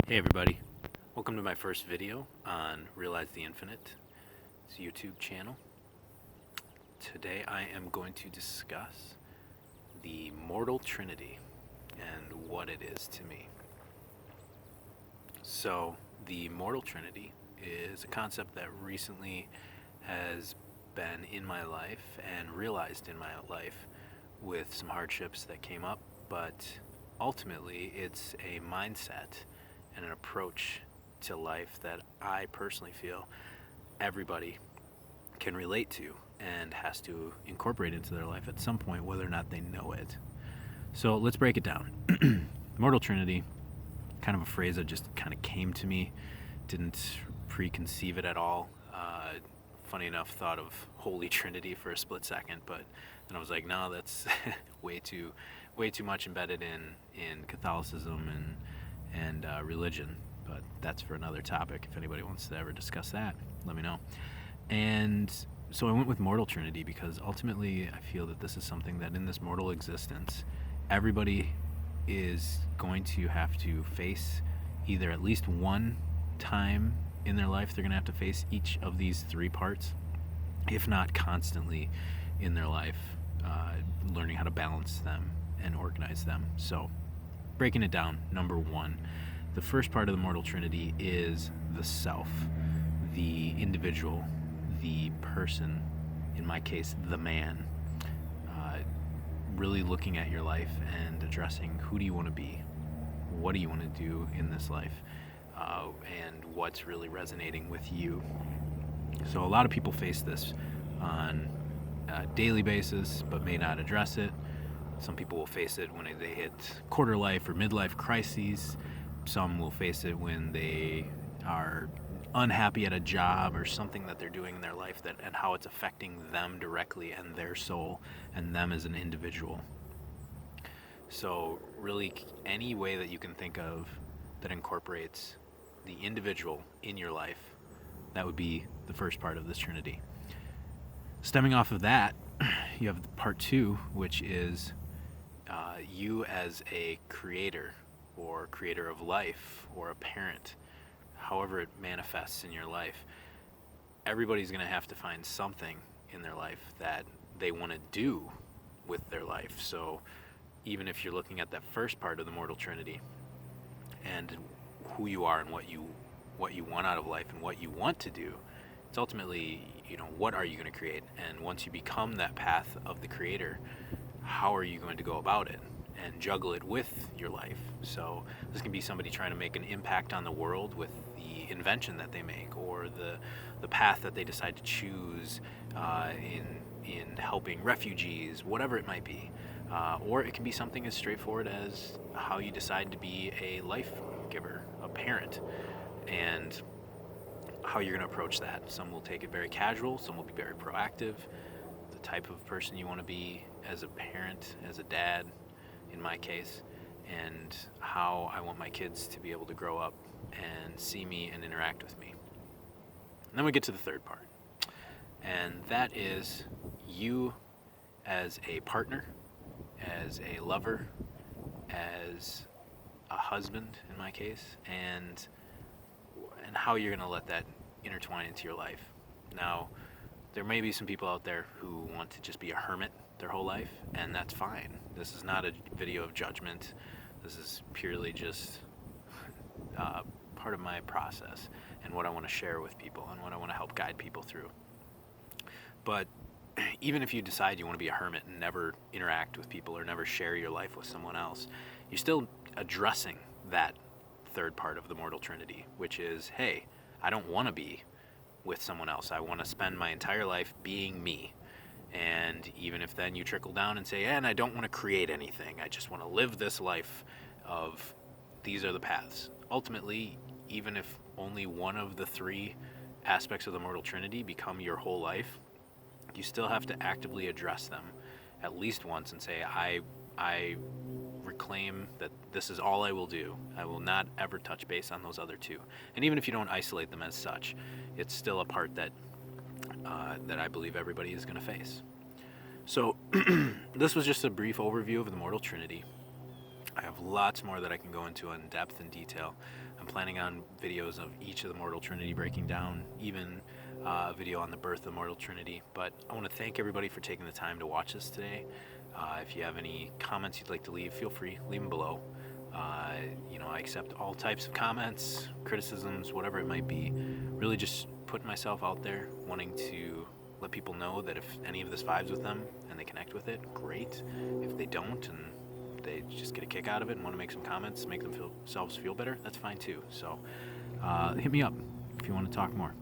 Hey everybody, welcome to my first video on Realize the Infinite. It's a YouTube channel. Today I am going to discuss the Mortal Trinity and what it is to me. So the Mortal Trinity is a concept that recently has been in my life and realized in my life with some hardships that came up, but ultimately it's a mindset and an approach to life that I personally feel everybody can relate to and has to incorporate into their life at some point, whether or not they know it. So let's break it down. Mortal Trinity, kind of a phrase that just kind of came to me, didn't preconceive it at all. Funny enough, thought of Holy Trinity for a split second, but then I was like, no, that's way too much embedded in Catholicism and religion, but that's for another topic. If anybody wants to ever discuss that, let me know. And so I went with Mortal Trinity because ultimately I feel that this is something that in this mortal existence, everybody is going to have to face either at least one time in their life. They're going to have to face each of these three parts, if not constantly in their life, learning how to balance them and organize them. So breaking it down, number one, the first part of the Mortal Trinity is the self, the individual, the person, in my case, the man. Really looking at your life and addressing who do you want to be, what do you want to do in this life, and what's really resonating with you. So a lot of people face this on a daily basis, but may not address it. Some people will face it when they hit quarter life or midlife crises. Some will face it when they are unhappy at a job or something that they're doing in their life and how it's affecting them directly and their soul and them as an individual. So really any way that you can think of that incorporates the individual in your life, that would be the first part of this Trinity. Stemming off of that, you have part two, which is you as a creator or creator of life or a parent, however it manifests in your life. Everybody's going to have to find something in their life that they want to do with their life. So even if you're looking at that first part of the Mortal Trinity and who you are and what you want out of life and what you want to do, it's ultimately, what are you going to create? And once you become that path of the creator, how are you going to go about it and juggle it with your life? So this can be somebody trying to make an impact on the world with the invention that they make, or the path that they decide to choose in helping refugees, whatever it might be. Or it can be something as straightforward as how you decide to be a life giver, a parent, and how you're going to approach that. Some will take it very casual, some will be very proactive. The type of person you want to be as a parent, as a dad, in my case, and how I want my kids to be able to grow up and see me and interact with me. And then we get to the third part, and that is you as a partner, as a lover, as a husband in my case, and how you're going to let that intertwine into your life. Now, there may be some people out there who want to just be a hermit their whole life, and that's fine. This is not a video of judgment. This is purely just part of my process and what I want to share with people and what I want to help guide people through. But even if you decide you want to be a hermit and never interact with people or never share your life with someone else, you're still addressing that third part of the Mortal Trinity, which is, hey, I don't want to be with someone else. I want to spend my entire life being me. And even if then you trickle down and say, and I don't want to create anything, I just want to live this life of these are the paths. Ultimately, even if only one of the three aspects of the Mortal Trinity become your whole life, you still have to actively address them at least once and say, I reclaim that this is all I will do. I will not ever touch base on those other two. And even if you don't isolate them as such, it's still a part that I believe everybody is going to face. So this was just a brief overview of the Mortal Trinity. I have lots more that I can go into in depth and detail, planning on videos of each of the Mortal Trinity breaking down, even a video on the birth of the Mortal Trinity. But I want to thank everybody for taking the time to watch this today. If you have any comments you'd like to leave, feel free, leave them below. I accept all types of comments, criticisms, whatever it might be. Really just putting myself out there, wanting to let people know that if any of this vibes with them and they connect with it, great. If they don't and they just get a kick out of it and want to make some comments, make themselves feel better, that's fine too. So hit me up if you want to talk more.